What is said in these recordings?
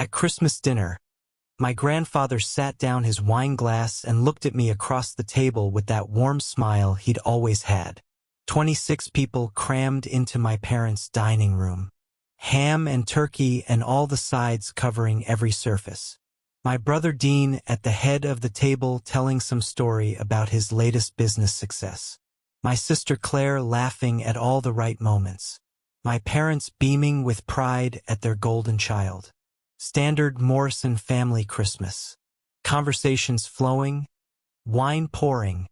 At Christmas dinner, my grandfather sat down his wine glass and looked at me across the table with that warm smile he'd always had. 26 people crammed into my parents' dining room. Ham and turkey and all the sides covering every surface. My brother Dean at the head of the table telling some story about his latest business success. My sister Claire laughing at all the right moments. My parents beaming with pride at their golden child. Standard Morrison family Christmas. Conversations flowing, wine pouring,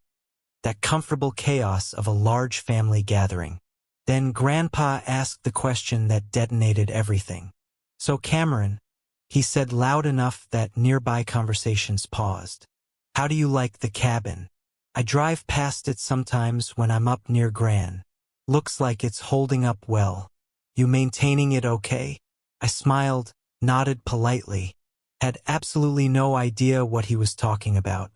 that comfortable chaos of a large family gathering. Then Grandpa asked the question that detonated everything. "So Cameron," he said loud enough that nearby conversations paused. "How do you like the cabin? I drive past it sometimes when I'm up near Gran. Looks like it's holding up well. You maintaining it okay?" I smiled, nodded politely. Had absolutely no idea what he was talking about.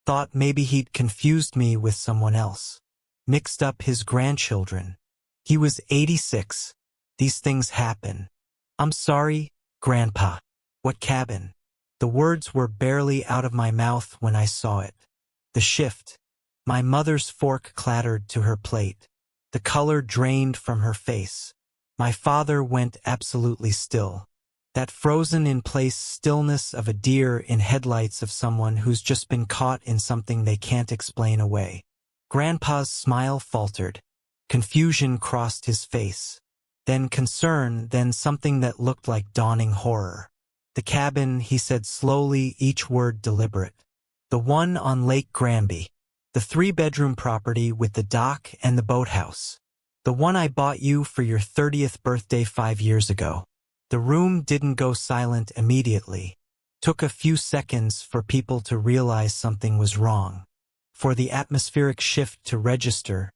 Thought maybe he'd confused me with someone else. Mixed up his grandchildren. He was 86. These things happen. "I'm sorry, Grandpa." "What cabin?" The words were barely out of my mouth when I saw it. The shift. My mother's fork clattered to her plate. The color drained from her face. My father went absolutely still. That frozen-in-place stillness of a deer in headlights of someone who's just been caught in something they can't explain away. Grandpa's smile faltered. Confusion crossed his face. Then concern, then something that looked like dawning horror. "The cabin," he said slowly, each word deliberate. "The one on Lake Granby. The 3-bedroom property with the dock and the boathouse. The one I bought you for your 30th birthday 5 years ago." The room didn't go silent immediately. Took a few seconds for people to realize something was wrong. For the atmospheric shift to register.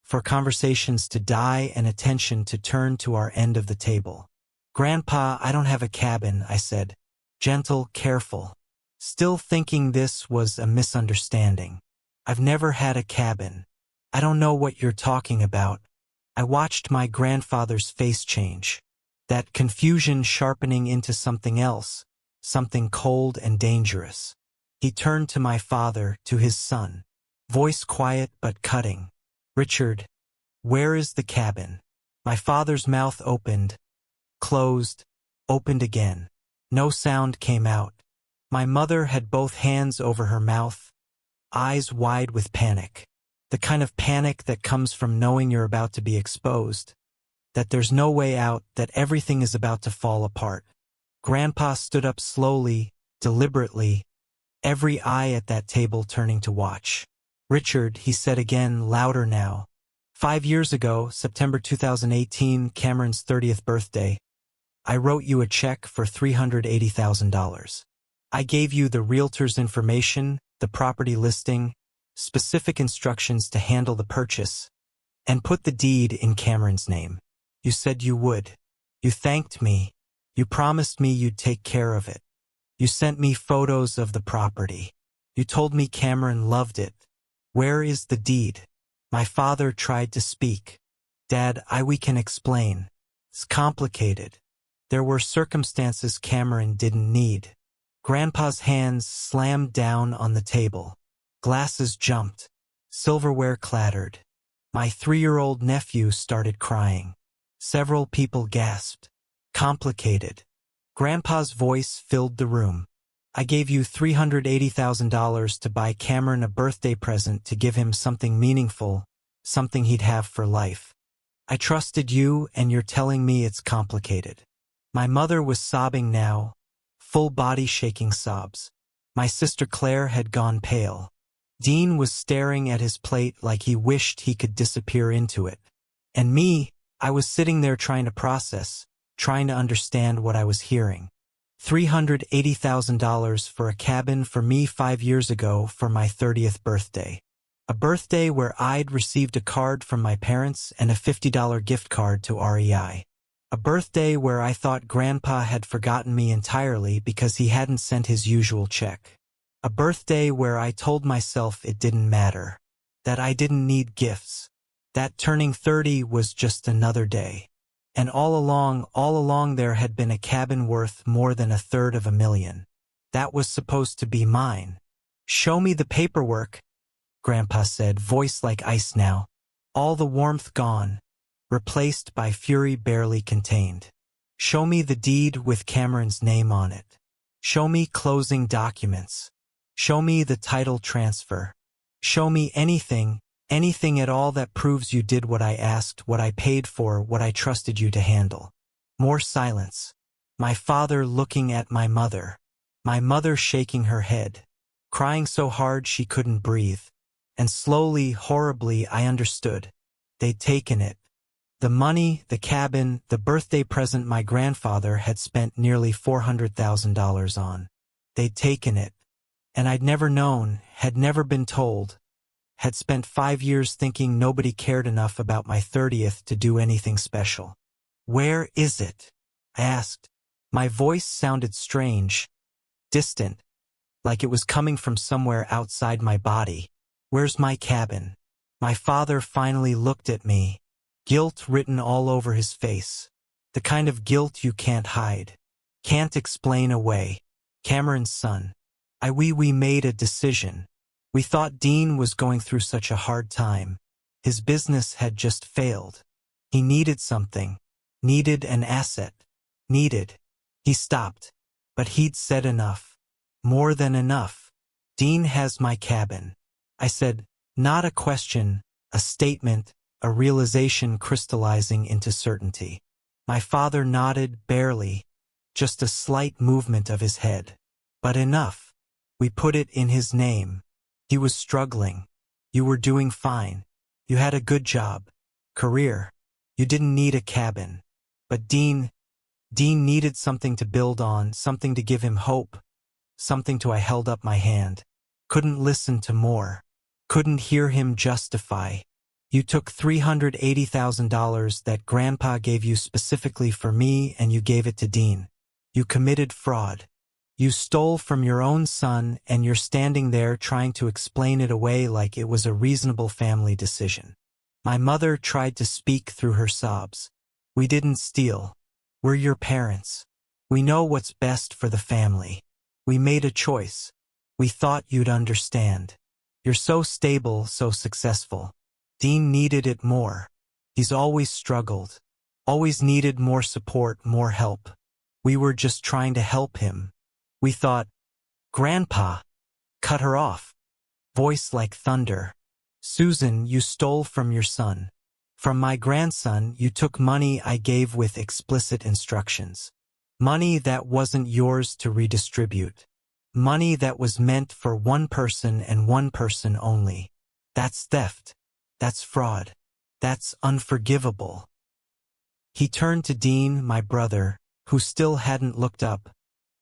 For conversations to die and attention to turn to our end of the table. "Grandpa, I don't have a cabin," I said. Gentle, careful. Still thinking this was a misunderstanding. "I've never had a cabin. I don't know what you're talking about." I watched my grandfather's face change. That confusion sharpening into something else, something cold and dangerous. He turned to my father, to his son. Voice quiet but cutting. "Richard, where is the cabin?" My father's mouth opened, closed, opened again. No sound came out. My mother had both hands over her mouth, eyes wide with panic. The kind of panic that comes from knowing you're about to be exposed. That there's no way out, that everything is about to fall apart. Grandpa stood up slowly, deliberately, every eye at that table turning to watch. "Richard," he said again, louder now. 5 years ago, September 2018, Cameron's 30th birthday, I wrote you a check for $380,000. I gave you the realtor's information, the property listing, specific instructions to handle the purchase, and put the deed in Cameron's name. You said you would. You thanked me. You promised me you'd take care of it. You sent me photos of the property. You told me Cameron loved it. Where is the deed?" My father tried to speak. "Dad, we can explain. It's complicated. There were circumstances Cameron didn't need." Grandpa's hands slammed down on the table. Glasses jumped. Silverware clattered. My 3-year-old nephew started crying. Several people gasped. "Complicated." Grandpa's voice filled the room. "I gave you $380,000 to buy Cameron a birthday present to give him something meaningful, something he'd have for life. I trusted you, and you're telling me it's complicated." My mother was sobbing now, full body shaking sobs. My sister Claire had gone pale. Dean was staring at his plate like he wished he could disappear into it. And me, I was sitting there trying to process, trying to understand what I was hearing. $380,000 for a cabin for me 5 years ago for my 30th birthday. A birthday where I'd received a card from my parents and a $50 gift card to REI. A birthday where I thought Grandpa had forgotten me entirely because he hadn't sent his usual check. A birthday where I told myself it didn't matter, that I didn't need gifts, that turning 30 was just another day. And all along there had been a cabin worth more than $350,000. That was supposed to be mine. Show me the paperwork, Grandpa said, voice like ice now. All the warmth gone, replaced by fury barely contained. Show me the deed with Cameron's name on it. Show me closing documents. Show me the title transfer. Show me anything at all that proves you did what I asked, what I paid for, what I trusted you to handle. More silence. My father looking at my mother shaking her head, crying so hard she couldn't breathe. And slowly, horribly, I understood. They'd taken it. The money, the cabin, the birthday present my grandfather had spent nearly $400,000 on. They'd taken it. And I'd never known, had never been told. Had spent 5 years thinking nobody cared enough about my 30th to do anything special. Where is it? I asked. My voice sounded strange, distant, like it was coming from somewhere outside my body. Where's my cabin? My father finally looked at me, guilt written all over his face. The kind of guilt you can't hide, can't explain away. Cameron's son. We made a decision. We thought Dean was going through such a hard time. His business had just failed. He needed something. Needed an asset. Needed. He stopped. But he'd said enough. More than enough. Dean has my cabin. I said, not a question, a statement, a realization crystallizing into certainty. My father nodded barely, just a slight movement of his head. But enough. We put it in his name. He was struggling. You were doing fine. You had a good job. Career. You didn't need a cabin. But Dean needed something to build on, something to give him hope. Something to I held up my hand. Couldn't listen to more. Couldn't hear him justify. You took $380,000 that Grandpa gave you specifically for me and you gave it to Dean. You committed fraud. You stole from your own son and you're standing there trying to explain it away like it was a reasonable family decision. My mother tried to speak through her sobs. We didn't steal. We're your parents. We know what's best for the family. We made a choice. We thought you'd understand. You're so stable, so successful. Dean needed it more. He's always struggled. Always needed more support, more help. We were just trying to help him. We thought, Grandpa, cut her off. Voice like thunder. Susan, you stole from your son. From my grandson, you took money I gave with explicit instructions. Money that wasn't yours to redistribute. Money that was meant for one person and one person only. That's theft. That's fraud. That's unforgivable. He turned to Dean, my brother, who still hadn't looked up,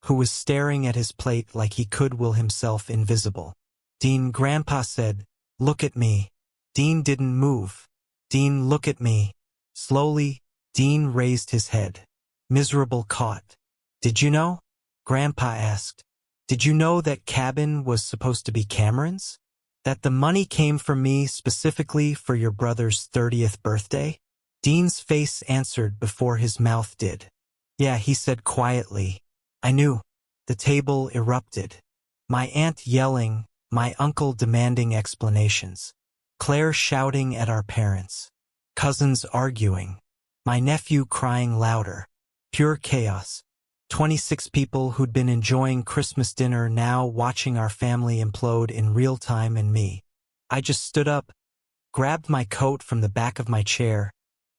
who was staring at his plate like he could will himself invisible. Dean, Grandpa said, look at me. Dean didn't move. Dean, look at me. Slowly, Dean raised his head. Miserable caught. Did you know? Grandpa asked. Did you know that cabin was supposed to be Cameron's? That the money came from me specifically for your brother's 30th birthday? Dean's face answered before his mouth did. Yeah, he said quietly. I knew. The table erupted. My aunt yelling, my uncle demanding explanations. Claire shouting at our parents. Cousins arguing. My nephew crying louder. Pure chaos. 26 people who'd been enjoying Christmas dinner now watching our family implode in real time and me. I just stood up, grabbed my coat from the back of my chair,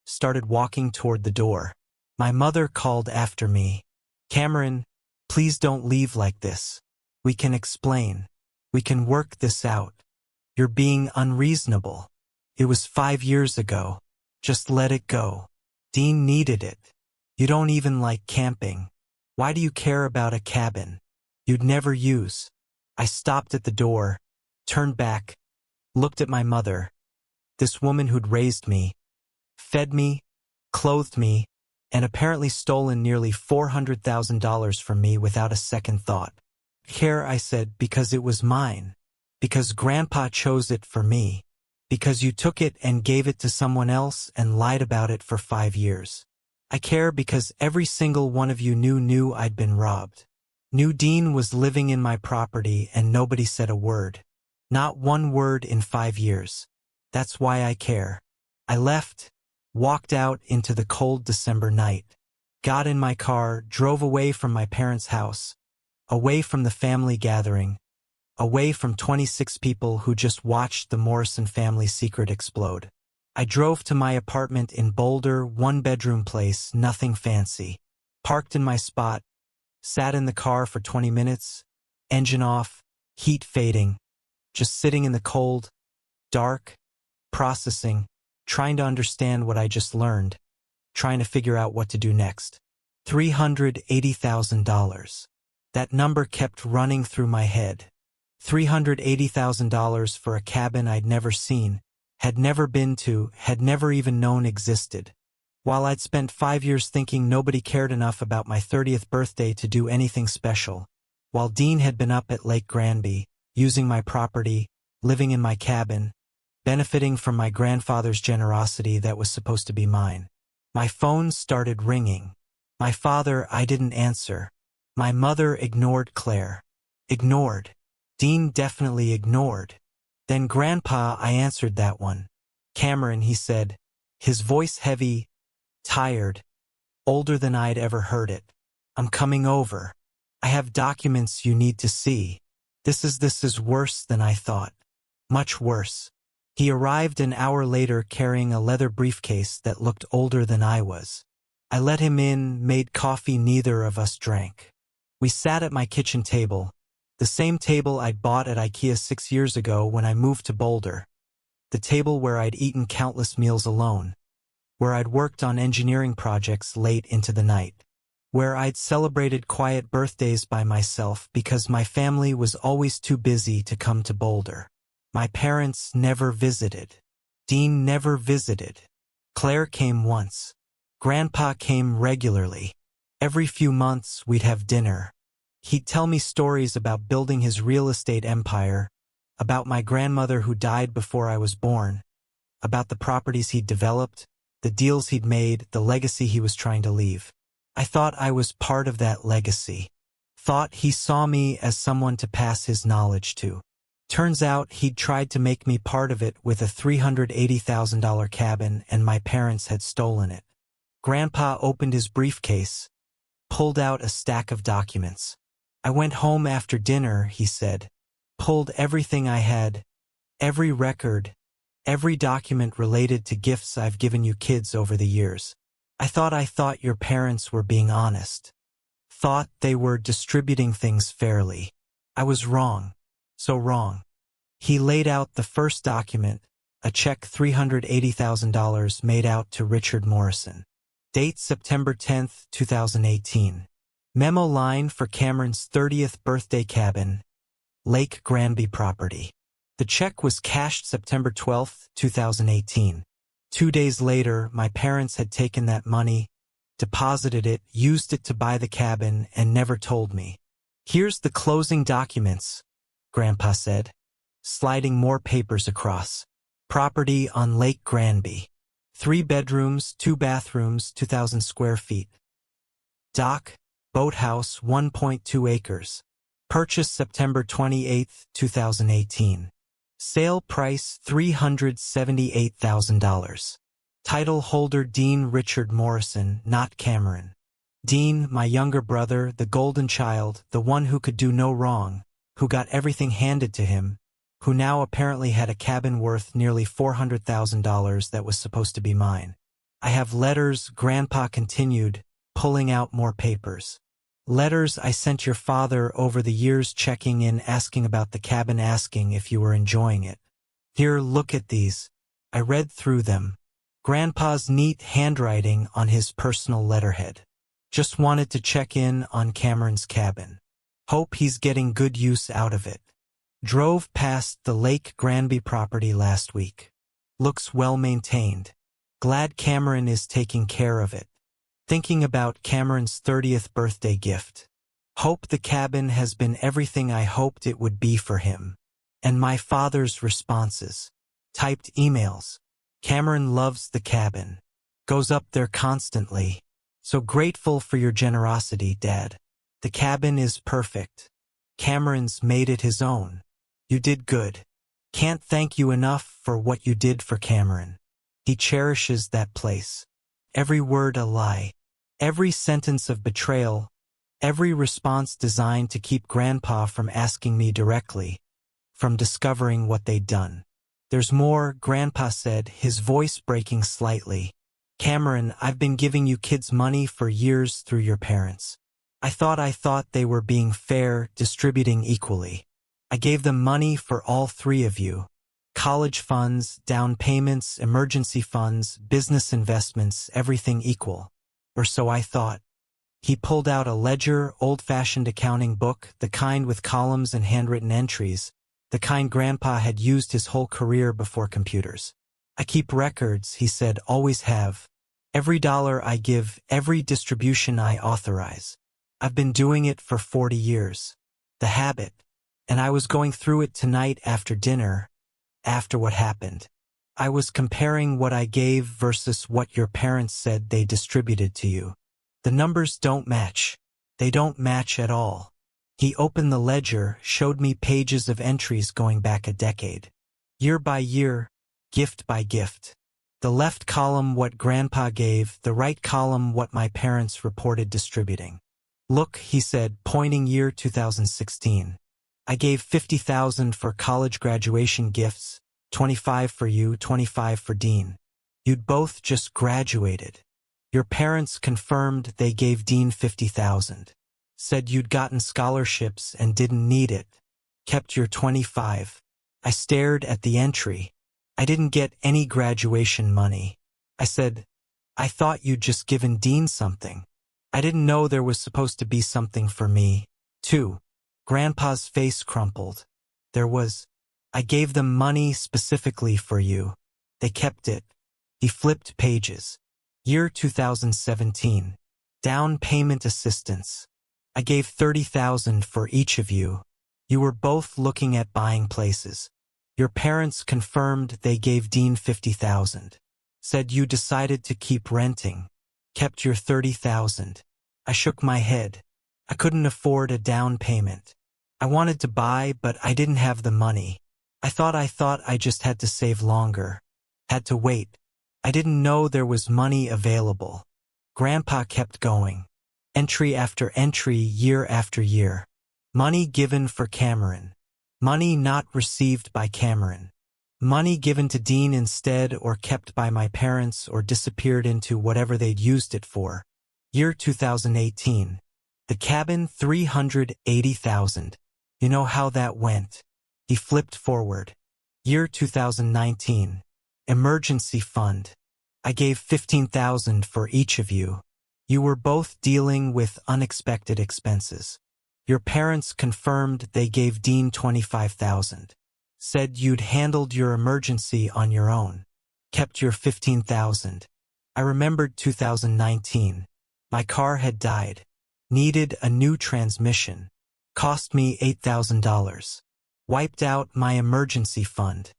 started walking toward the door. My mother called after me. Cameron, please don't leave like this. We can explain. We can work this out. You're being unreasonable. It was 5 years ago. Just let it go. Dean needed it. You don't even like camping. Why do you care about a cabin you'd never use? I stopped at the door, turned back, looked at my mother, this woman who'd raised me, fed me, clothed me, and apparently stolen nearly $400,000 from me without a second thought. Care, I said, because it was mine. Because Grandpa chose it for me. Because you took it and gave it to someone else and lied about it for 5 years. I care because every single one of you knew I'd been robbed. Knew Dean was living in my property and nobody said a word. Not one word in 5 years. That's why I care. I left, walked out into the cold December night, got in my car, drove away from my parents' house, away from the family gathering, away from 26 people who just watched the Morrison family secret explode. I drove to my apartment in Boulder, 1-bedroom place, nothing fancy. Parked in my spot, sat in the car for 20 minutes, engine off, heat fading, just sitting in the cold, dark, processing, trying to understand what I just learned, trying to figure out what to do next. $380,000. That number kept running through my head. $380,000 for a cabin I'd never seen, had never been to, had never even known existed. While I'd spent 5 years thinking nobody cared enough about my 30th birthday to do anything special, while Dean had been up at Lake Granby, using my property, living in my cabin, benefiting from my grandfather's generosity that was supposed to be mine. My phone started ringing. My father, I didn't answer. My mother ignored Claire. Ignored. Dean definitely ignored. Then Grandpa, I answered that one. Cameron, he said, his voice heavy, tired, older than I'd ever heard it. I'm coming over. I have documents you need to see. This is worse than I thought. Much worse. He arrived an hour later carrying a leather briefcase that looked older than I was. I let him in, made coffee neither of us drank. We sat at my kitchen table, the same table I'd bought at IKEA 6 years ago when I moved to Boulder. The table where I'd eaten countless meals alone, where I'd worked on engineering projects late into the night, where I'd celebrated quiet birthdays by myself because my family was always too busy to come to Boulder. My parents never visited. Dean never visited. Claire came once. Grandpa came regularly. Every few months we'd have dinner. He'd tell me stories about building his real estate empire, about my grandmother who died before I was born, about the properties he'd developed, the deals he'd made, the legacy he was trying to leave. I thought I was part of that legacy. Thought he saw me as someone to pass his knowledge to. Turns out he'd tried to make me part of it with a $380,000 cabin and my parents had stolen it. Grandpa opened his briefcase, pulled out a stack of documents. I went home after dinner, he said, pulled everything I had, every record, every document related to gifts I've given you kids over the years. I thought your parents were being honest. Thought they were distributing things fairly. I was wrong. So wrong. He laid out the first document, a check $380,000 made out to Richard Morrison. Date September 10, 2018. Memo line for Cameron's 30th birthday cabin, Lake Granby property. The check was cashed September 12, 2018. 2 days later, my parents had taken that money, deposited it, used it to buy the cabin, and never told me. Here's the closing documents, Grandpa said, sliding more papers across. Property on Lake Granby. 3 bedrooms, 2 bathrooms, 2,000 square feet. Dock, boathouse, 1.2 acres. Purchase September 28, 2018. Sale price $378,000. Title holder Dean Richard Morrison, not Cameron. Dean, my younger brother, the golden child, the one who could do no wrong, who got everything handed to him, who now apparently had a cabin worth nearly $400,000 that was supposed to be mine. I have letters, Grandpa continued, pulling out more papers. Letters I sent your father over the years, checking in, asking about the cabin, asking if you were enjoying it. Here, look at these. I read through them. Grandpa's neat handwriting on his personal letterhead. Just wanted to check in on Cameron's cabin. Hope he's getting good use out of it. Drove past the Lake Granby property last week. Looks well maintained. Glad Cameron is taking care of it. Thinking about Cameron's 30th birthday gift. Hope the cabin has been everything I hoped it would be for him. And my father's responses. Typed emails. Cameron loves the cabin. Goes up there constantly. So grateful for your generosity, Dad. The cabin is perfect. Cameron's made it his own. You did good. Can't thank you enough for what you did for Cameron. He cherishes that place. Every word a lie. Every sentence of betrayal. Every response designed to keep Grandpa from asking me directly, from discovering what they'd done. There's more, Grandpa said, his voice breaking slightly. Cameron, I've been giving you kids money for years through your parents. I thought they were being fair, distributing equally. I gave them money for all three of you. College funds, down payments, emergency funds, business investments, everything equal. Or so I thought. He pulled out a ledger, old-fashioned accounting book, the kind with columns and handwritten entries, the kind Grandpa had used his whole career before computers. I keep records, he said, always have. Every dollar I give, every distribution I authorize. I've been doing it for 40 years. The habit. And I was going through it tonight after dinner, after what happened. I was comparing what I gave versus what your parents said they distributed to you. The numbers don't match. They don't match at all. He opened the ledger, showed me pages of entries going back a decade. Year by year, gift by gift. The left column what Grandpa gave, the right column what my parents reported distributing. Look, he said, pointing year 2016. I gave $50,000 for college graduation gifts, 25 for you, 25 for Dean. You'd both just graduated. Your parents confirmed they gave Dean $50,000. Said you'd gotten scholarships and didn't need it. Kept your 25. I stared at the entry. I didn't get any graduation money. I said, I thought you'd just given Dean something. I didn't know there was supposed to be something for me, too. Grandpa's face crumpled. There was. I gave them money specifically for you. They kept it. He flipped pages. Year 2017. Down payment assistance. I gave $30,000 for each of you. You were both looking at buying places. Your parents confirmed they gave Dean $50,000. Said you decided to keep renting. Kept your $30,000. I shook my head. I couldn't afford a down payment. I wanted to buy, but I didn't have the money. I thought I just had to save longer. Had to wait. I didn't know there was money available. Grandpa kept going. Entry after entry, year after year. Money given for Cameron. Money not received by Cameron. Money given to Dean instead or kept by my parents or disappeared into whatever they'd used it for. Year 2018. The cabin, $380,000. You know how that went. He flipped forward. Year 2019. Emergency fund. I gave $15,000 for each of you. You were both dealing with unexpected expenses. Your parents confirmed they gave Dean $25,000. Said you'd handled your emergency on your own. Kept your $15,000. I remembered 2019. My car had died. Needed a new transmission. Cost me $8,000. Wiped out my emergency fund.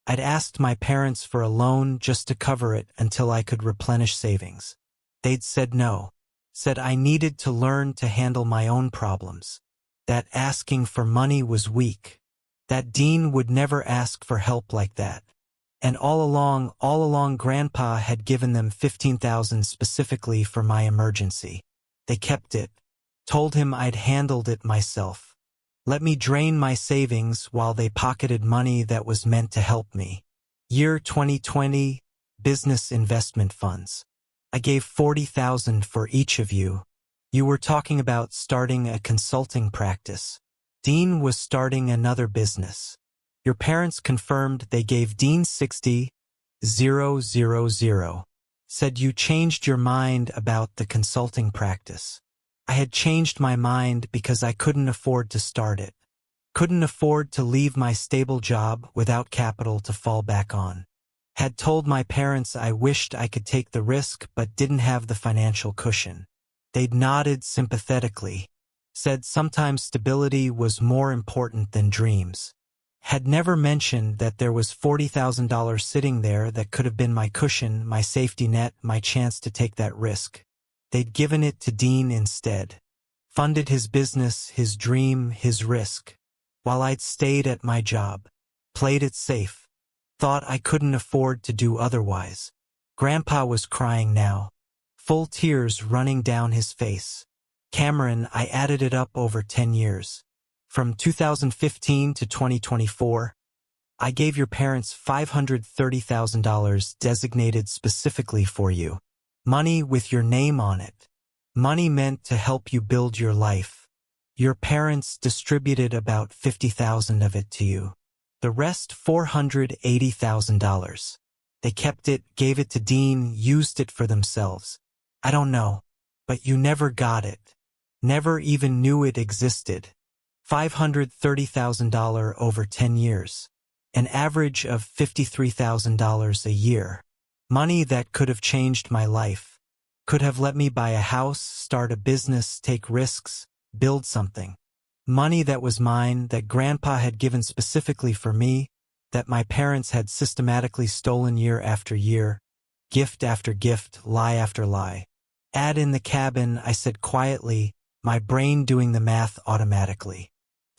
I'd asked my parents for a loan just to cover it until I could replenish savings. They'd said no. Said I needed to learn to handle my own problems. That asking for money was weak. That Dean would never ask for help like that. And all along Grandpa had given them $15,000 specifically for my emergency. They kept it. Told him I'd handled it myself. Let me drain my savings while they pocketed money that was meant to help me. Year 2020, business investment funds. I gave $40,000 for each of you. You were talking about starting a consulting practice. Dean was starting another business. Your parents confirmed they gave Dean $60,000. Said you changed your mind about the consulting practice. I had changed my mind because I couldn't afford to start it. Couldn't afford to leave my stable job without capital to fall back on. Had told my parents I wished I could take the risk but didn't have the financial cushion. They'd nodded sympathetically. Said sometimes stability was more important than dreams. Had never mentioned that there was $40,000 sitting there that could have been my cushion, my safety net, my chance to take that risk. They'd given it to Dean instead. Funded his business, his dream, his risk. While I'd stayed at my job. Played it safe. Thought I couldn't afford to do otherwise. Grandpa was crying now. Full tears running down his face. Cameron, I added it up over 10 years. From 2015 to 2024, I gave your parents $530,000 designated specifically for you. Money with your name on it. Money meant to help you build your life. Your parents distributed about $50,000 of it to you. The rest $480,000. They kept it, gave it to Dean, used it for themselves. I don't know. But you never got it. Never even knew it existed. $530,000 over 10 years. An average of $53,000 a year. Money that could have changed my life. Could have let me buy a house, start a business, take risks, build something. Money that was mine, that Grandpa had given specifically for me, that my parents had systematically stolen year after year, gift after gift, lie after lie. Add in the cabin, I said quietly, my brain doing the math automatically.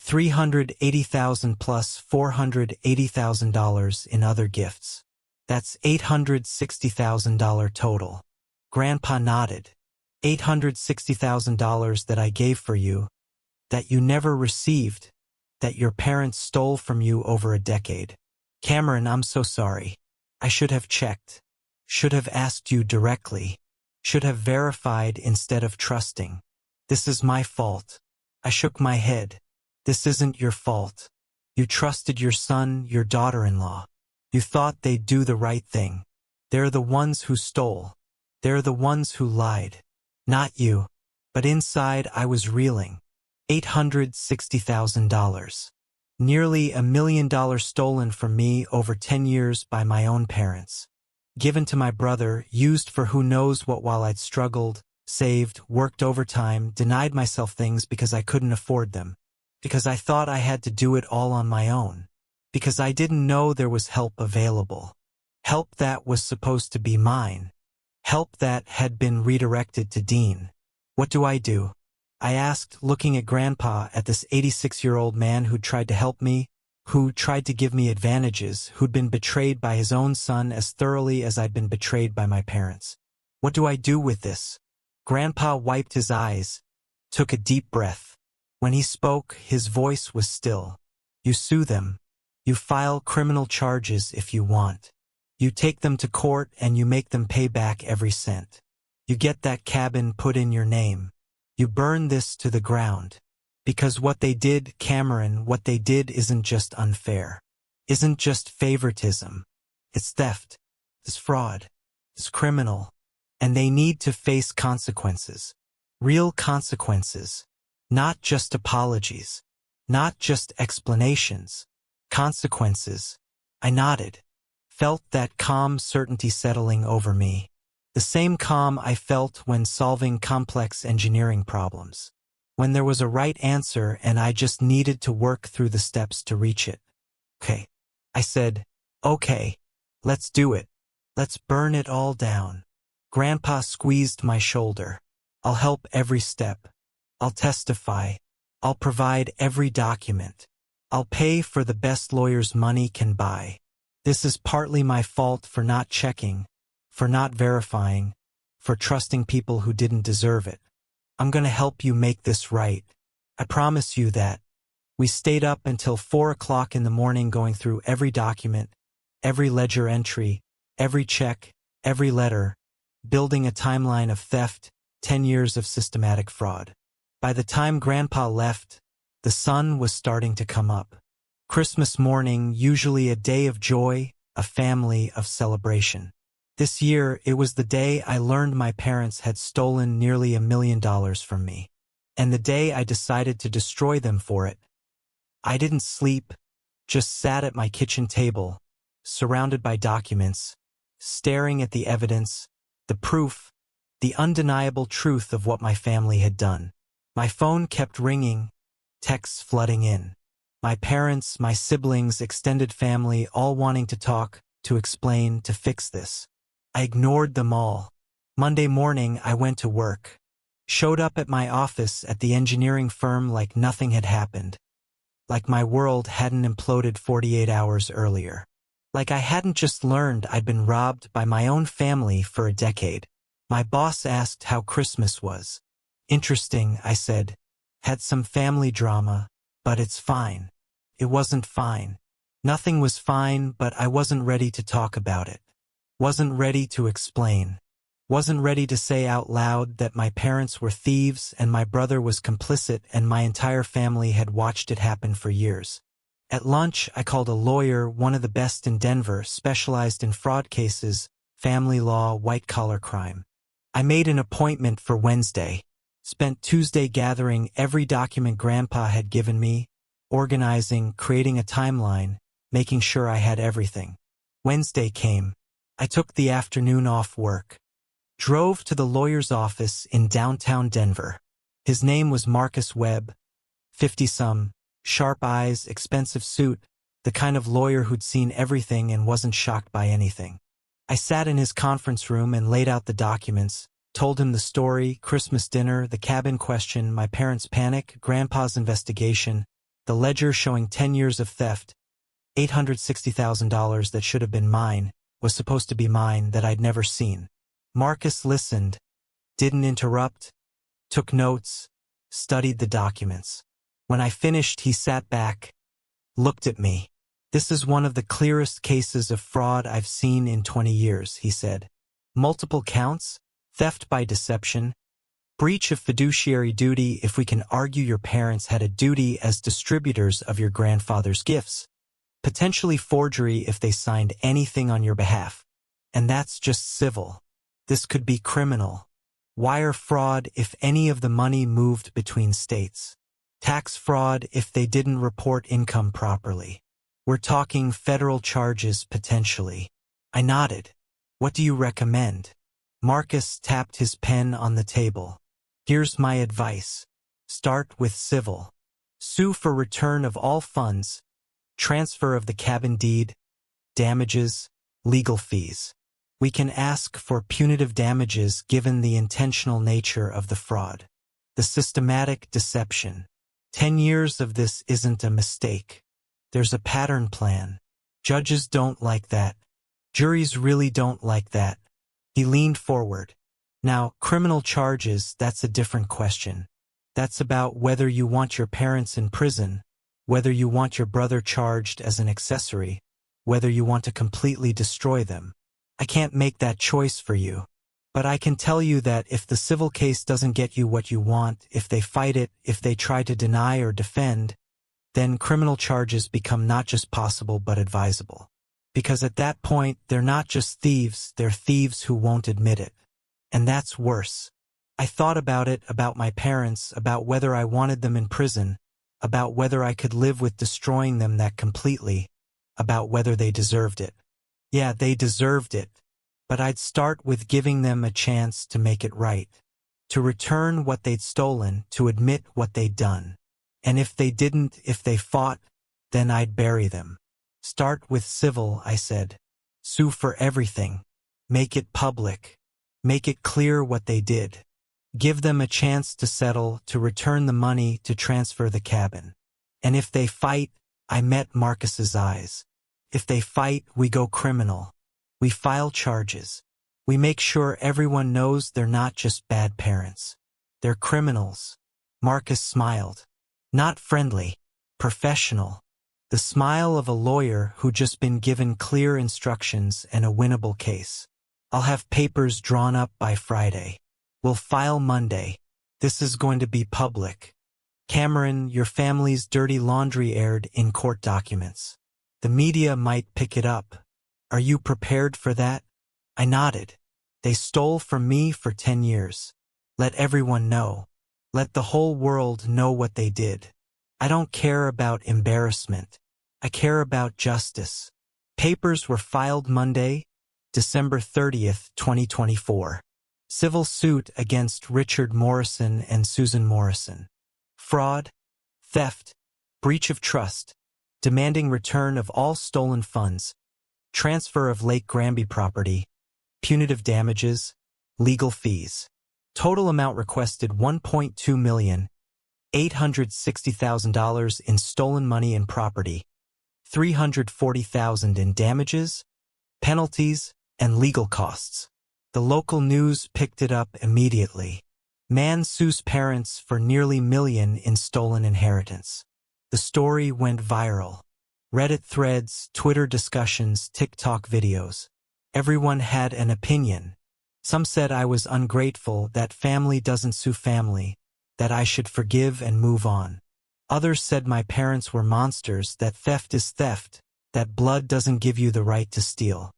$380,000 plus $480,000 in other gifts. That's $860,000 total. Grandpa nodded. $860,000 that I gave for you, that you never received, that your parents stole from you over a decade. Cameron, I'm so sorry. I should have checked. Should have asked you directly. Should have verified instead of trusting. This is my fault. I shook my head. This isn't your fault. You trusted your son, your daughter-in-law. You thought they'd do the right thing. They're the ones who stole. They're the ones who lied. Not you. But inside I was reeling. $860,000. Nearly $1 million stolen from me over 10 years by my own parents. Given to my brother, used for who knows what while I'd struggled, saved, worked overtime, denied myself things because I couldn't afford them. Because I thought I had to do it all on my own. Because I didn't know there was help available. Help that was supposed to be mine. Help that had been redirected to Dean. What do? I asked, looking at Grandpa, at this 86-year-old man who'd tried to help me, who tried to give me advantages, who'd been betrayed by his own son as thoroughly as I'd been betrayed by my parents. What do I do with this? Grandpa wiped his eyes, took a deep breath. When he spoke, his voice was still. You sue them. You file criminal charges if you want. You take them to court and you make them pay back every cent. You get that cabin put in your name. You burn this to the ground. Because what they did, Cameron, what they did isn't just unfair. Isn't just favoritism. It's theft. It's fraud. It's criminal. And they need to face consequences. Real consequences. Not just apologies. Not just explanations. Consequences. I nodded. Felt that calm certainty settling over me. The same calm I felt when solving complex engineering problems. When there was a right answer and I just needed to work through the steps to reach it. Okay. I said, okay. Let's do it. Let's burn it all down. Grandpa squeezed my shoulder. I'll help every step. I'll testify. I'll provide every document. I'll pay for the best lawyers money can buy. This is partly my fault for not checking, for not verifying, for trusting people who didn't deserve it. I'm gonna help you make this right. I promise you that. We stayed up until 4 o'clock in the morning going through every document, every ledger entry, every check, every letter, building a timeline of theft, 10 years of systematic fraud. By the time Grandpa left, the sun was starting to come up. Christmas morning, usually a day of joy, a family of celebration. This year, it was the day I learned my parents had stolen nearly $1 million from me. And the day I decided to destroy them for it. I didn't sleep, just sat at my kitchen table, surrounded by documents, staring at the evidence, the proof, the undeniable truth of what my family had done. My phone kept ringing, texts flooding in. My parents, my siblings, extended family, all wanting to talk, to explain, to fix this. I ignored them all. Monday morning, I went to work. Showed up at my office at the engineering firm like nothing had happened. Like my world hadn't imploded 48 hours earlier. Like I hadn't just learned I'd been robbed by my own family for a decade. My boss asked how Christmas was. Interesting, I said. Had some family drama, but it's fine. It wasn't fine. Nothing was fine, but I wasn't ready to talk about it. Wasn't ready to explain. Wasn't ready to say out loud that my parents were thieves and my brother was complicit and my entire family had watched it happen for years. At lunch, I called a lawyer, one of the best in Denver, specialized in fraud cases, family law, white-collar crime. I made an appointment for Wednesday. Spent Tuesday gathering every document Grandpa had given me, organizing, creating a timeline, making sure I had everything. Wednesday came. I took the afternoon off work. Drove to the lawyer's office in downtown Denver. His name was Marcus Webb, 50-some, sharp eyes, expensive suit, the kind of lawyer who'd seen everything and wasn't shocked by anything. I sat in his conference room and laid out the documents, told him the story, Christmas dinner, the cabin question, my parents' panic, Grandpa's investigation, the ledger showing 10 years of theft, $860,000 that should have been mine, was supposed to be mine that I'd never seen. Marcus listened, didn't interrupt, took notes, studied the documents. When I finished, he sat back, looked at me. This is one of the clearest cases of fraud I've seen in 20 years, he said. Multiple counts, theft by deception, breach of fiduciary duty if we can argue your parents had a duty as distributors of your grandfather's gifts, potentially forgery if they signed anything on your behalf. And that's just civil. This could be criminal. Wire fraud if any of the money moved between states. Tax fraud if they didn't report income properly. We're talking federal charges potentially. I nodded. What do you recommend? Marcus tapped his pen on the table. Here's my advice. Start with civil. Sue for return of all funds, transfer of the cabin deed, damages, legal fees. We can ask for punitive damages given the intentional nature of the fraud. The systematic deception. 10 years of this isn't a mistake. There's a pattern plan. Judges don't like that. Juries really don't like that. He leaned forward. Now, criminal charges, that's a different question. That's about whether you want your parents in prison, whether you want your brother charged as an accessory, whether you want to completely destroy them. I can't make that choice for you. But I can tell you that if the civil case doesn't get you what you want, if they fight it, if they try to deny or defend, then criminal charges become not just possible but advisable. Because at that point, they're not just thieves, they're thieves who won't admit it. And that's worse. I thought about it, about my parents, about whether I wanted them in prison, about whether I could live with destroying them that completely, about whether they deserved it. Yeah, they deserved it. But I'd start with giving them a chance to make it right, to return what they'd stolen, to admit what they'd done. And if they didn't, if they fought, then I'd bury them. Start with civil, I said. Sue for everything. Make it public. Make it clear what they did. Give them a chance to settle, to return the money, to transfer the cabin. And if they fight, I met Marcus's eyes. If they fight, we go criminal. We file charges. We make sure everyone knows they're not just bad parents. They're criminals. Marcus smiled. Not friendly. Professional. The smile of a lawyer who just been given clear instructions and a winnable case. I'll have papers drawn up by Friday. We'll file Monday. This is going to be public. Cameron, your family's dirty laundry aired in court documents. The media might pick it up. Are you prepared for that? I nodded. They stole from me for 10 years. Let everyone know. Let the whole world know what they did. I don't care about embarrassment. I care about justice. Papers were filed Monday, December 30th, 2024. Civil suit against Richard Morrison and Susan Morrison. Fraud, theft, breach of trust, demanding return of all stolen funds, transfer of Lake Granby property, punitive damages, legal fees. Total amount requested $1.2 million, $860,000 in stolen money and property, $340,000 in damages, penalties, and legal costs. The local news picked it up immediately. Man sues parents for nearly $1 million in stolen inheritance. The story went viral. Reddit threads, Twitter discussions, TikTok videos. Everyone had an opinion. Some said I was ungrateful, that family doesn't sue family, that I should forgive and move on. Others said my parents were monsters, that theft is theft, that blood doesn't give you the right to steal.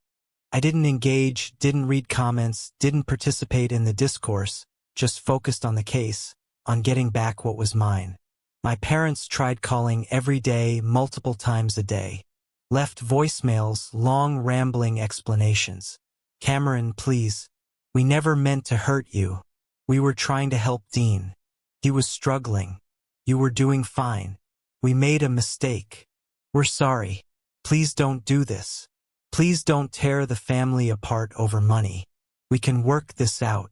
I didn't engage, didn't read comments, didn't participate in the discourse, just focused on the case, on getting back what was mine. My parents tried calling every day, multiple times a day. Left voicemails, long rambling explanations. Cameron, please. We never meant to hurt you. We were trying to help Dean. He was struggling. You were doing fine. We made a mistake. We're sorry. Please don't do this. Please don't tear the family apart over money. We can work this out.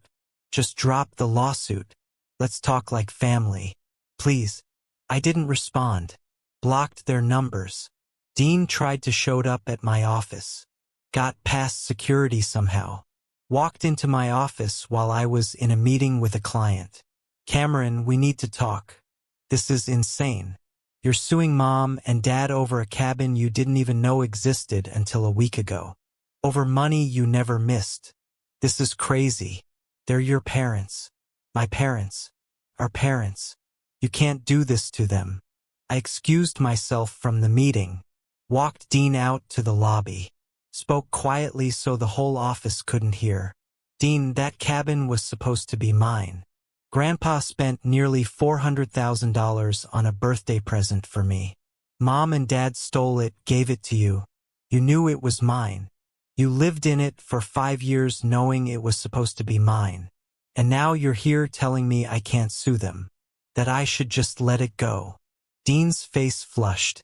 Just drop the lawsuit. Let's talk like family. Please. I didn't respond. Blocked their numbers. Dean tried to show up at my office. Got past security somehow. Walked into my office while I was in a meeting with a client. Cameron, we need to talk. This is insane. You're suing mom and dad over a cabin you didn't even know existed until a week ago. Over money you never missed. This is crazy. They're your parents. My parents. Our parents. You can't do this to them. I excused myself from the meeting. Walked Dean out to the lobby. Spoke quietly so the whole office couldn't hear. Dean, that cabin was supposed to be mine. Grandpa spent nearly $400,000 on a birthday present for me. Mom and Dad stole it, gave it to you. You knew it was mine. You lived in it for 5 years knowing it was supposed to be mine. And now you're here telling me I can't sue them. That I should just let it go. Dean's face flushed.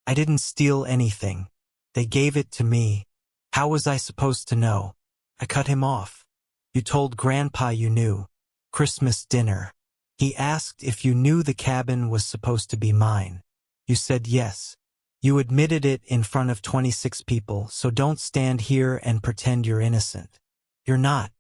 I didn't steal anything. They gave it to me. How was I supposed to know? I cut him off. You told Grandpa you knew. Christmas dinner. He asked if you knew the cabin was supposed to be mine. You said yes. You admitted it in front of 26 people, so don't stand here and pretend you're innocent. You're not.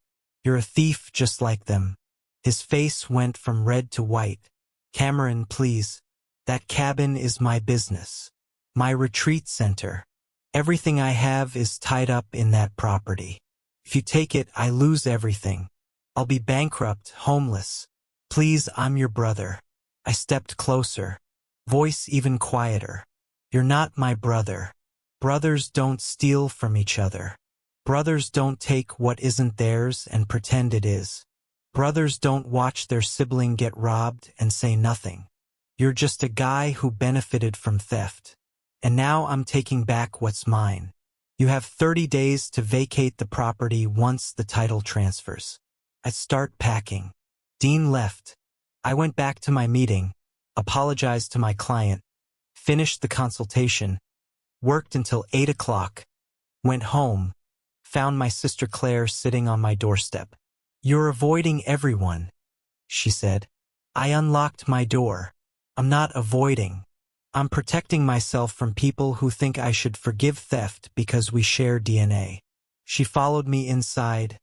You're a thief just like them. His face went from red to white. Cameron, please. That cabin is my business. My retreat center. Everything I have is tied up in that property. If you take it, I lose everything. I'll be bankrupt, homeless. Please, I'm your brother. I stepped closer. Voice even quieter. You're not my brother. Brothers don't steal from each other. Brothers don't take what isn't theirs and pretend it is. Brothers don't watch their sibling get robbed and say nothing. You're just a guy who benefited from theft. And now I'm taking back what's mine. You have 30 days to vacate the property once the title transfers. I start packing. Dean left. I went back to my meeting, apologized to my client, finished the consultation, worked until 8 o'clock, went home, found my sister Claire sitting on my doorstep. You're avoiding everyone, she said. I unlocked my door. I'm not avoiding. I'm protecting myself from people who think I should forgive theft because we share DNA. She followed me inside,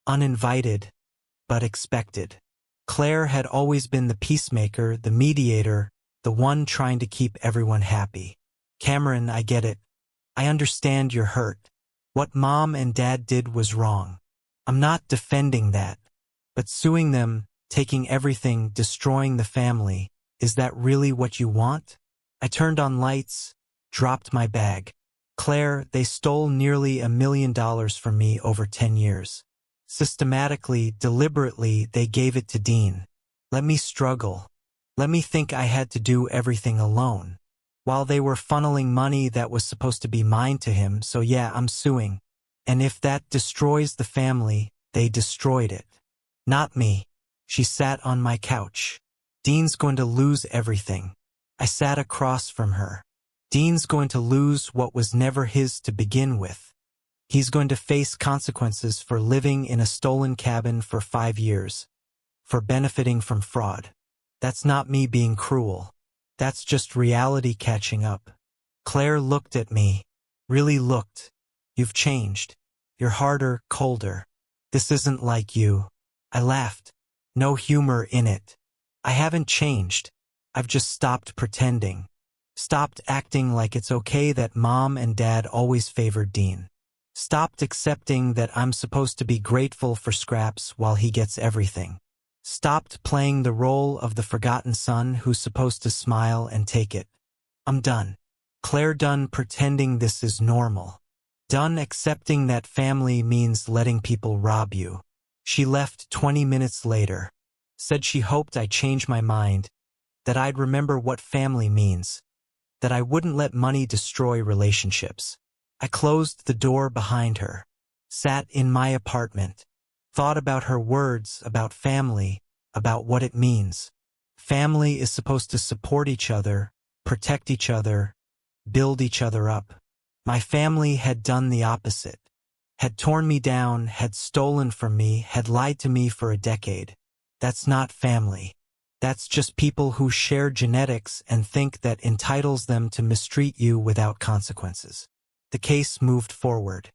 uninvited, but expected. Claire had always been the peacemaker, the mediator, the one trying to keep everyone happy. Cameron, I get it. I understand you're hurt. What Mom and Dad did was wrong. I'm not defending that. But suing them, taking everything, destroying the family, is that really what you want? I turned on lights, dropped my bag. Claire, they stole nearly $1 million from me over 10 years. Systematically, deliberately, they gave it to Dean. Let me struggle. Let me think I had to do everything alone. While they were funneling money that was supposed to be mine to him, so yeah, I'm suing. And if that destroys the family, they destroyed it. Not me. She sat on my couch. Dean's going to lose everything. I sat across from her. Dean's going to lose what was never his to begin with. He's going to face consequences for living in a stolen cabin for 5 years, for benefiting from fraud. That's not me being cruel. That's just reality catching up. Claire looked at me. Really looked. You've changed. You're harder, colder. This isn't like you. I laughed. No humor in it. I haven't changed. I've just stopped pretending. Stopped acting like it's okay that Mom and Dad always favored Dean. Stopped accepting that I'm supposed to be grateful for scraps while he gets everything. Stopped playing the role of the forgotten son who's supposed to smile and take it. I'm done. Claire done pretending this is normal. Done accepting that family means letting people rob you. She left 20 minutes later. Said she hoped I'd change my mind, that I'd remember what family means, that I wouldn't let money destroy relationships. I closed the door behind her, sat in my apartment, thought about her words, about family, about what it means. Family is supposed to support each other, protect each other, build each other up. My family had done the opposite, had torn me down, had stolen from me, had lied to me for a decade. That's not family. That's just people who share genetics and think that entitles them to mistreat you without consequences. The case moved forward.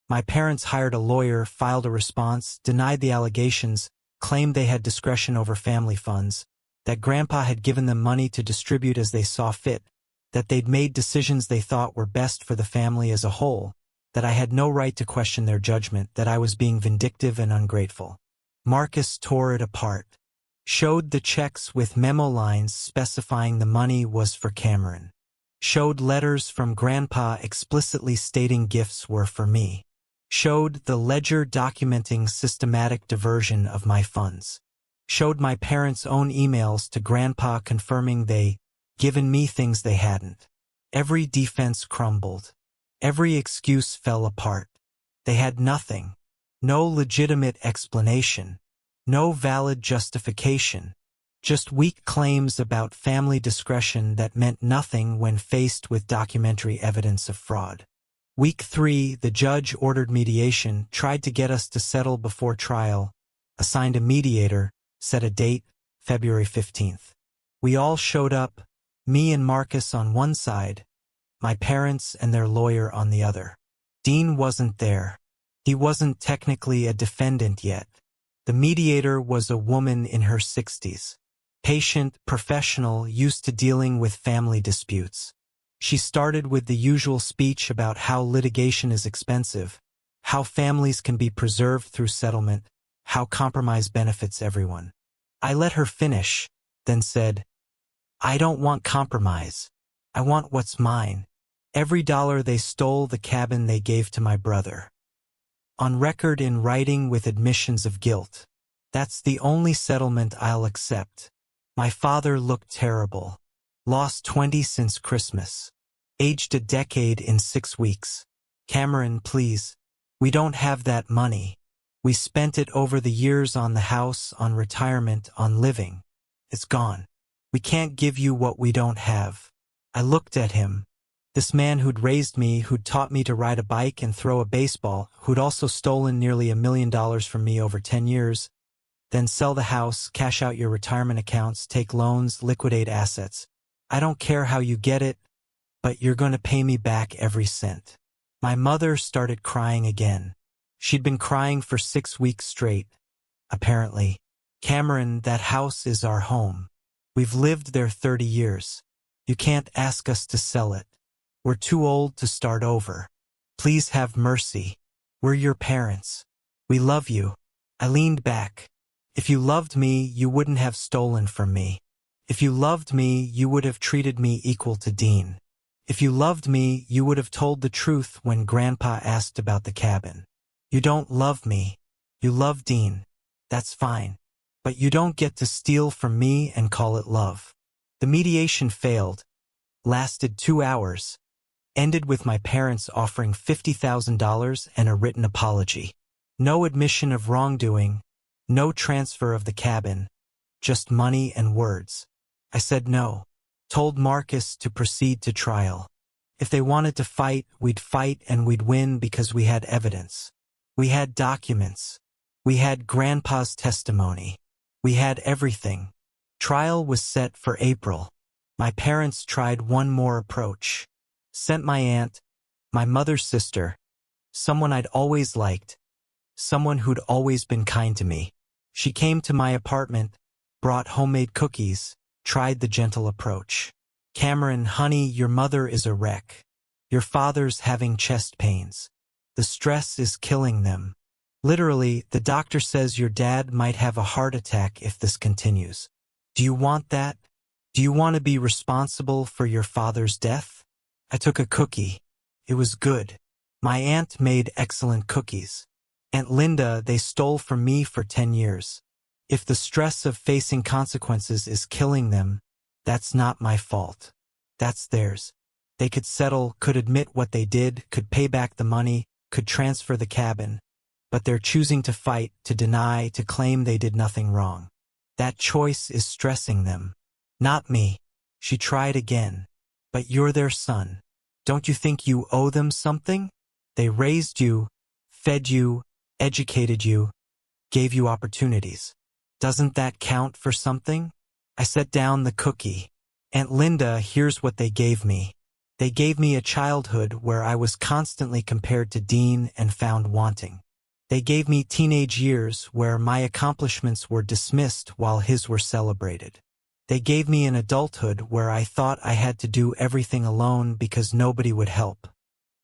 My parents hired a lawyer, filed a response, denied the allegations, claimed they had discretion over family funds, that Grandpa had given them money to distribute as they saw fit, that they'd made decisions they thought were best for the family as a whole, that I had no right to question their judgment, that I was being vindictive and ungrateful. Marcus tore it apart. Showed the checks with memo lines specifying the money was for Cameron. Showed letters from Grandpa explicitly stating gifts were for me. Showed the ledger documenting systematic diversion of my funds. Showed my parents' own emails to Grandpa confirming they given me things they hadn't. Every defense crumbled. Every excuse fell apart. They had nothing. No legitimate explanation. No valid justification. Just weak claims about family discretion that meant nothing when faced with documentary evidence of fraud. Week 3, the judge ordered mediation, tried to get us to settle before trial, assigned a mediator, set a date, February 15th. We all showed up, me and Marcus on one side, my parents and their lawyer on the other. Dean wasn't there. He wasn't technically a defendant yet. The mediator was a woman in her 60s. Patient, professional, used to dealing with family disputes. She started with the usual speech about how litigation is expensive, how families can be preserved through settlement, how compromise benefits everyone. I let her finish, then said, I don't want compromise. I want what's mine. Every dollar they stole, the cabin they gave to my brother. On record in writing with admissions of guilt. That's the only settlement I'll accept. My father looked terrible. Lost 20 since Christmas. Aged a decade in 6 weeks. Cameron, please. We don't have that money. We spent it over the years on the house, on retirement, on living. It's gone. We can't give you what we don't have. I looked at him. This man who'd raised me, who'd taught me to ride a bike and throw a baseball, who'd also stolen nearly $1 million from me over 10 years, then sell the house, cash out your retirement accounts, take loans, liquidate assets. I don't care how you get it, but you're going to pay me back every cent. My mother started crying again. She'd been crying for 6 weeks straight. Apparently. Cameron, that house is our home. We've lived there 30 years. You can't ask us to sell it. We're too old to start over. Please have mercy. We're your parents. We love you. I leaned back. If you loved me, you wouldn't have stolen from me. If you loved me, you would have treated me equal to Dean. If you loved me, you would have told the truth when Grandpa asked about the cabin. You don't love me. You love Dean. That's fine. But you don't get to steal from me and call it love. The mediation failed. Lasted 2 hours. Ended with my parents offering $50,000 and a written apology. No admission of wrongdoing, no transfer of the cabin, just money and words. I said no. Told Marcus to proceed to trial. If they wanted to fight, we'd fight and we'd win because we had evidence. We had documents. We had Grandpa's testimony. We had everything. Trial was set for April. My parents tried one more approach. Sent my aunt, my mother's sister, someone I'd always liked, someone who'd always been kind to me. She came to my apartment, brought homemade cookies, tried the gentle approach. Cameron, honey, your mother is a wreck. Your father's having chest pains. The stress is killing them. Literally, the doctor says your dad might have a heart attack if this continues. Do you want that? Do you want to be responsible for your father's death? I took a cookie. It was good. My aunt made excellent cookies. Aunt Linda, they stole from me for 10 years. If the stress of facing consequences is killing them, that's not my fault. That's theirs. They could settle, could admit what they did, could pay back the money, could transfer the cabin. But they're choosing to fight, to deny, to claim they did nothing wrong. That choice is stressing them. Not me. She tried again. But you're their son. Don't you think you owe them something? They raised you, fed you, educated you, gave you opportunities. Doesn't that count for something? I set down the cookie. Aunt Linda, here's what they gave me. They gave me a childhood where I was constantly compared to Dean and found wanting. They gave me teenage years where my accomplishments were dismissed while his were celebrated. They gave me an adulthood where I thought I had to do everything alone because nobody would help.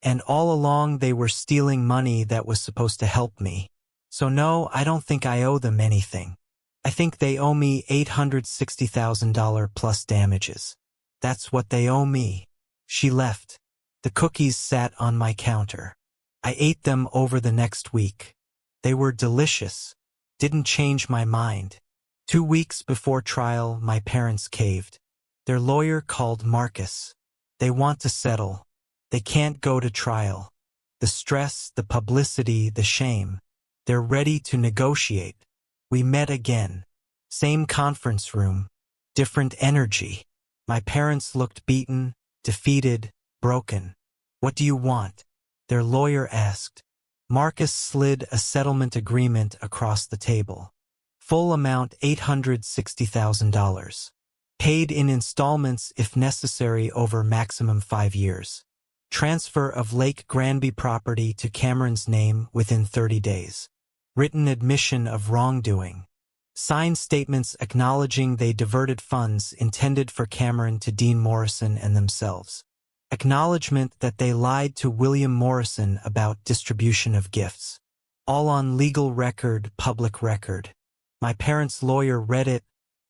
And all along they were stealing money that was supposed to help me. So no, I don't think I owe them anything. I think they owe me $860,000 plus damages. That's what they owe me. She left. The cookies sat on my counter. I ate them over the next week. They were delicious. Didn't change my mind. 2 weeks before trial, my parents caved. Their lawyer called Marcus. They want to settle. They can't go to trial. The stress, the publicity, the shame. They're ready to negotiate. We met again. Same conference room. Different energy. My parents looked beaten, defeated, broken. What do you want? Their lawyer asked. Marcus slid a settlement agreement across the table. Full amount $860,000. Paid in installments if necessary over maximum 5 years. Transfer of Lake Granby property to Cameron's name within 30 days. Written admission of wrongdoing. Signed statements acknowledging they diverted funds intended for Cameron to Dean Morrison and themselves. Acknowledgement that they lied to William Morrison about distribution of gifts. All on legal record, public record. My parents' lawyer read it,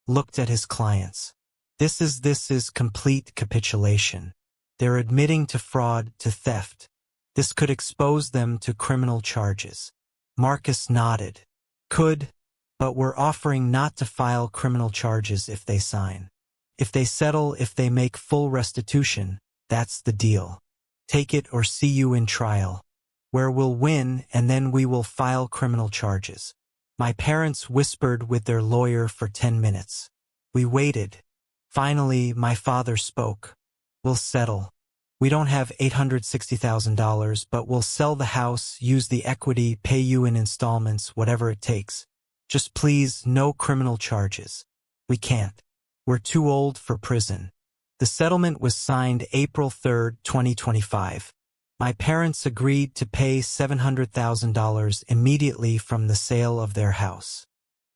looked at his clients. This is complete capitulation. They're admitting to fraud, to theft. This could expose them to criminal charges. Marcus nodded. Could, but we're offering not to file criminal charges if they sign. If they settle, if they make full restitution, that's the deal. Take it or see you in trial, where we'll win and then we will file criminal charges. My parents whispered with their lawyer for 10 minutes. We waited. Finally, my father spoke. We'll settle. We don't have $860,000, but we'll sell the house, use the equity, pay you in installments, whatever it takes. Just please, no criminal charges. We can't. We're too old for prison. The settlement was signed April 3, 2025. My parents agreed to pay $700,000 immediately from the sale of their house.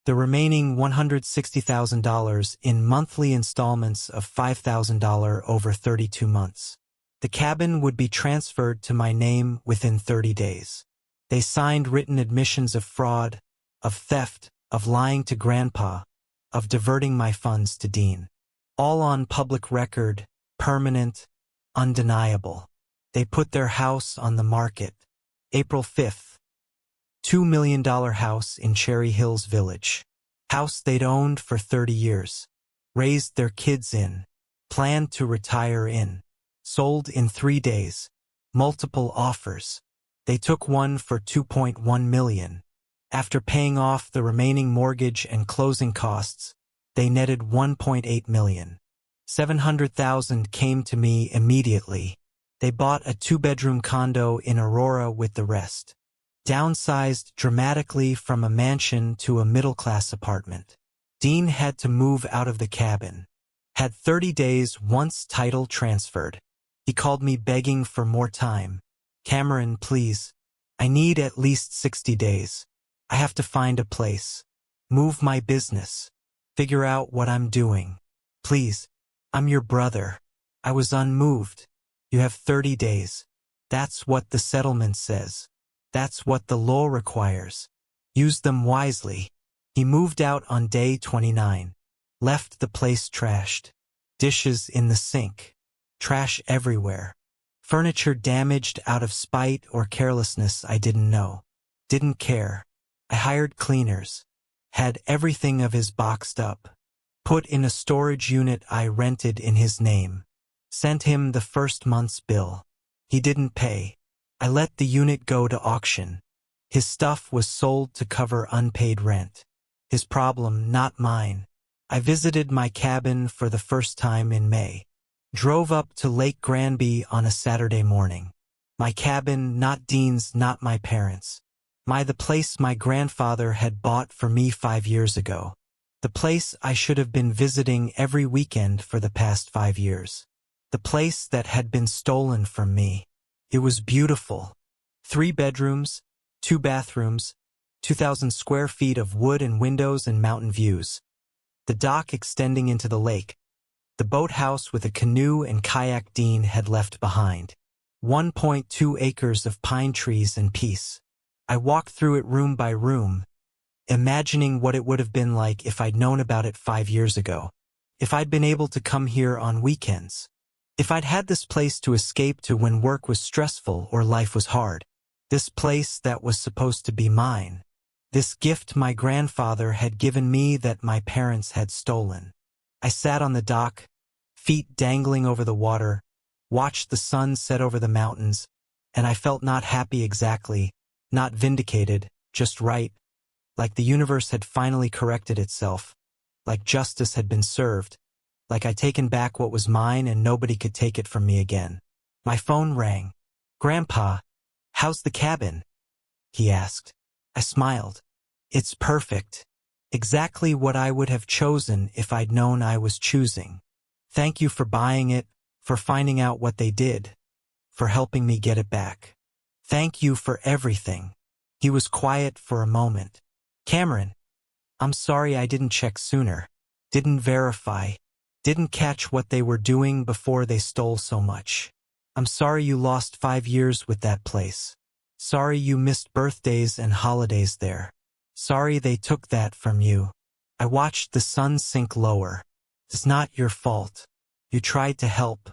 The remaining $160,000 in monthly installments of $5,000 over 32 months. The cabin would be transferred to my name within 30 days. They signed written admissions of fraud, of theft, of lying to Grandpa, of diverting my funds to Dean. All on public record, permanent, undeniable. They put their house on the market. April 5th. $2 million house in Cherry Hills Village. House they'd owned for 30 years. Raised their kids in. Planned to retire in. Sold in 3 days. Multiple offers. They took one for $2.1 million. After paying off the remaining mortgage and closing costs, they netted $1.8 million. $700,000 came to me immediately. They bought a 2-bedroom condo in Aurora with the rest. Downsized dramatically from a mansion to a middle-class apartment. Dean had to move out of the cabin. Had 30 days once title transferred. He called me begging for more time. Cameron, please. I need at least 60 days. I have to find a place. Move my business. Figure out what I'm doing. Please. I'm your brother. I was unmoved. You have 30 days. That's what the settlement says. That's what the law requires. Use them wisely. He moved out on day 29. Left the place trashed. Dishes in the sink. Trash everywhere. Furniture damaged out of spite or carelessness I didn't know. Didn't care. I hired cleaners. Had everything of his boxed up. Put in a storage unit I rented in his name. Sent him the first month's bill. He didn't pay. I let the unit go to auction. His stuff was sold to cover unpaid rent. His problem, not mine. I visited my cabin for the first time in May. Drove up to Lake Granby on a Saturday morning. My cabin, not Dean's, not my parents'. The place my grandfather had bought for me 5 years ago. The place I should have been visiting every weekend for the past 5 years. The place that had been stolen from me. It was beautiful. 3 bedrooms, 2 bathrooms, 2,000 square feet of wood and windows and mountain views. The dock extending into the lake. The boathouse with a canoe and kayak Dean had left behind. 1.2 acres of pine trees and peace. I walked through it room by room, imagining what it would have been like if I'd known about it 5 years ago. If I'd been able to come here on weekends. If I'd had this place to escape to when work was stressful or life was hard. This place that was supposed to be mine. This gift my grandfather had given me that my parents had stolen. I sat on the dock, feet dangling over the water, watched the sun set over the mountains, and I felt not happy exactly, not vindicated, just right, like the universe had finally corrected itself, like justice had been served, like I'd taken back what was mine and nobody could take it from me again. My phone rang. "Grandpa, how's the cabin?" he asked. I smiled. "It's perfect. Exactly what I would have chosen if I'd known I was choosing. Thank you for buying it, for finding out what they did, for helping me get it back. Thank you for everything." He was quiet for a moment. "Cameron, I'm sorry I didn't check sooner. Didn't verify. Didn't catch what they were doing before they stole so much. I'm sorry you lost 5 years with that place. Sorry you missed birthdays and holidays there. Sorry they took that from you. I watched the sun sink lower. It's not your fault. You tried to help.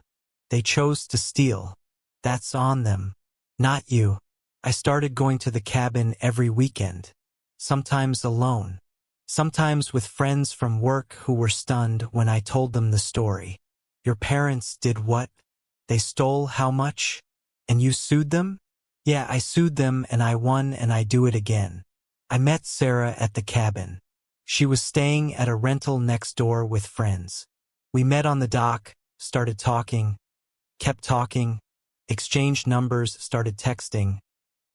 They chose to steal. That's on them. Not you. I started going to the cabin every weekend. Sometimes alone. Sometimes with friends from work who were stunned when I told them the story. Your parents did what? They stole how much? And you sued them? Yeah, I sued them and I won and I do it again. I met Sarah at the cabin. She was staying at a rental next door with friends. We met on the dock, started talking, kept talking, exchanged numbers, started texting,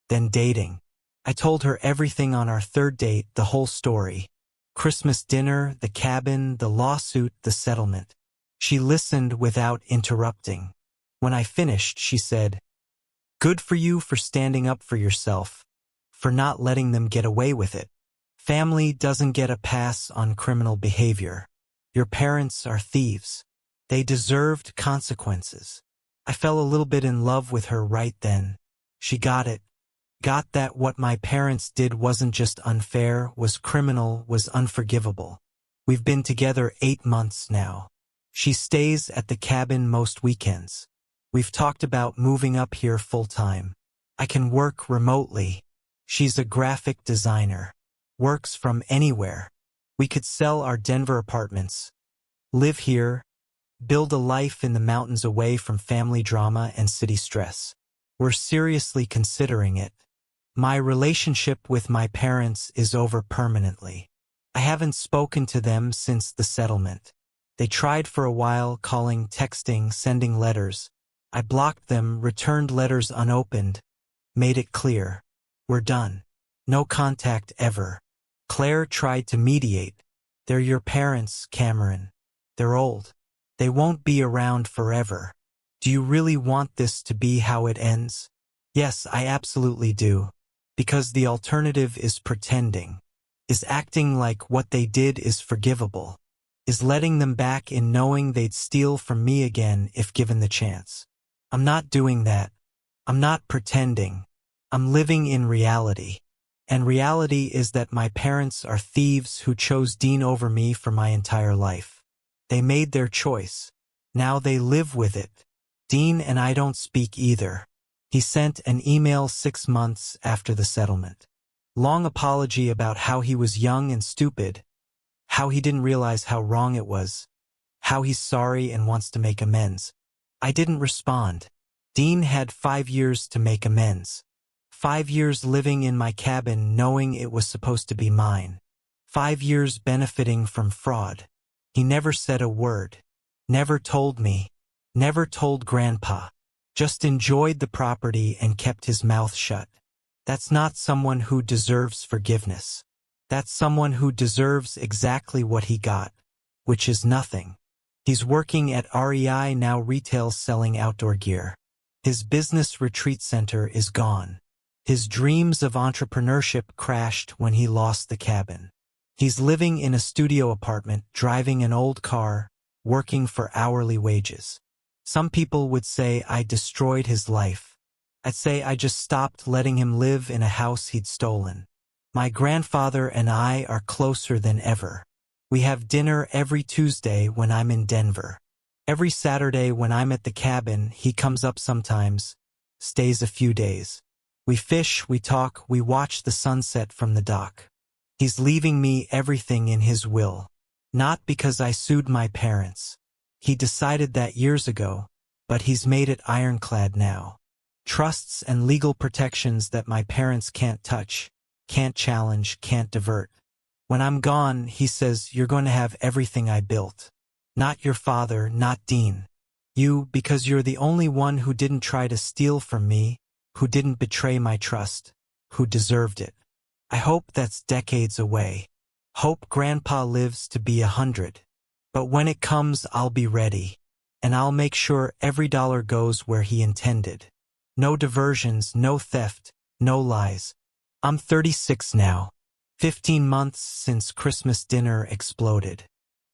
then dating. I told her everything on our 3rd date, the whole story. Christmas dinner, the cabin, the lawsuit, the settlement. She listened without interrupting. When I finished, she said, "Good for you for standing up for yourself, for not letting them get away with it. Family doesn't get a pass on criminal behavior. Your parents are thieves. They deserved consequences." I fell a little bit in love with her right then. She got it. Got that what my parents did wasn't just unfair, was criminal, was unforgivable. We've been together 8 months now. She stays at the cabin most weekends. We've talked about moving up here full-time. I can work remotely. She's a graphic designer. Works from anywhere. We could sell our Denver apartments. Live here. Build a life in the mountains away from family drama and city stress. We're seriously considering it. My relationship with my parents is over permanently. I haven't spoken to them since the settlement. They tried for a while, calling, texting, sending letters. I blocked them, returned letters unopened, made it clear. We're done. No contact ever. Claire tried to mediate. They're your parents, Cameron. They're old. They won't be around forever. Do you really want this to be how it ends? Yes, I absolutely do. Because the alternative is pretending. Is acting like what they did is forgivable. Is letting them back in knowing they'd steal from me again if given the chance. I'm not doing that. I'm not pretending. I'm living in reality. And reality is that my parents are thieves who chose Dean over me for my entire life. They made their choice. Now they live with it. Dean and I don't speak either. He sent an email 6 months after the settlement. Long apology about how he was young and stupid, how he didn't realize how wrong it was, how he's sorry and wants to make amends. I didn't respond. Dean had 5 years to make amends. 5 years living in my cabin knowing it was supposed to be mine. 5 years benefiting from fraud. He never said a word. Never told me. Never told Grandpa. Just enjoyed the property and kept his mouth shut. That's not someone who deserves forgiveness. That's someone who deserves exactly what he got, which is nothing. He's working at REI now, retail, selling outdoor gear. His business retreat center is gone. His dreams of entrepreneurship crashed when he lost the cabin. He's living in a studio apartment, driving an old car, working for hourly wages. Some people would say I destroyed his life. I'd say I just stopped letting him live in a house he'd stolen. My grandfather and I are closer than ever. We have dinner every Tuesday when I'm in Denver. Every Saturday when I'm at the cabin, he comes up sometimes, stays a few days. We fish, we talk, we watch the sunset from the dock. He's leaving me everything in his will. Not because I sued my parents. He decided that years ago, but he's made it ironclad now. Trusts and legal protections that my parents can't touch, can't challenge, can't divert. When I'm gone, he says, you're going to have everything I built. Not your father, not Dean. You, because you're the only one who didn't try to steal from me, who didn't betray my trust, who deserved it. I hope that's decades away. Hope Grandpa lives to be 100. But when it comes, I'll be ready. And I'll make sure every dollar goes where he intended. No diversions, no theft, no lies. I'm 36 now. 15 months since Christmas dinner exploded.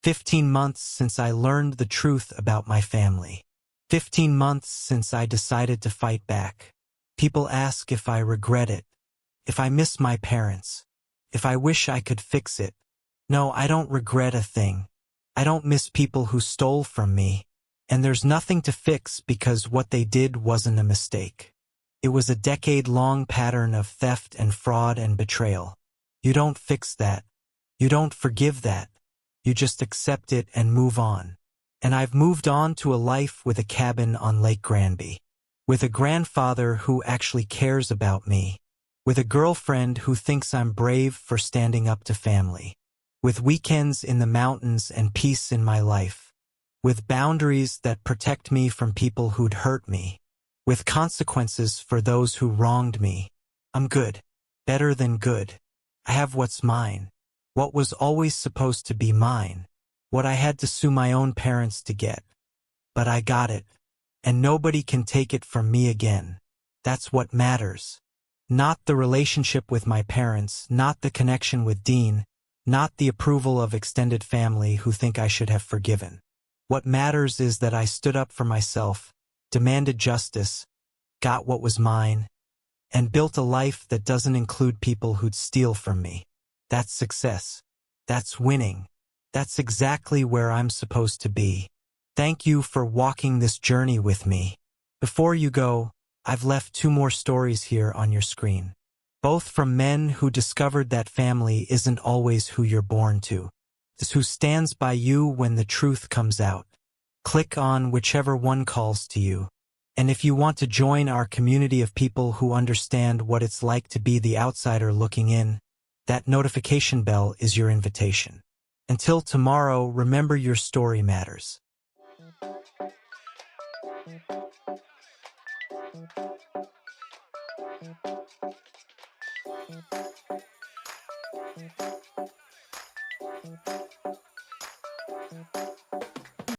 15 months since I learned the truth about my family. 15 months since I decided to fight back. People ask if I regret it, if I miss my parents, if I wish I could fix it. No, I don't regret a thing. I don't miss people who stole from me. And there's nothing to fix because what they did wasn't a mistake. It was a decade-long pattern of theft and fraud and betrayal. You don't fix that. You don't forgive that. You just accept it and move on. And I've moved on to a life with a cabin on Lake Granby. With a grandfather who actually cares about me. With a girlfriend who thinks I'm brave for standing up to family. With weekends in the mountains and peace in my life. With boundaries that protect me from people who'd hurt me. With consequences for those who wronged me. I'm good. Better than good. I have what's mine. What was always supposed to be mine. What I had to sue my own parents to get. But I got it. And nobody can take it from me again. That's what matters. Not the relationship with my parents, not the connection with Dean, not the approval of extended family who think I should have forgiven. What matters is that I stood up for myself, demanded justice, got what was mine, and built a life that doesn't include people who'd steal from me. That's success. That's winning. That's exactly where I'm supposed to be. Thank you for walking this journey with me. Before you go, I've left 2 more stories here on your screen. Both from men who discovered that family isn't always who you're born to. It's who stands by you when the truth comes out. Click on whichever one calls to you. And if you want to join our community of people who understand what it's like to be the outsider looking in, that notification bell is your invitation. Until tomorrow, remember your story matters.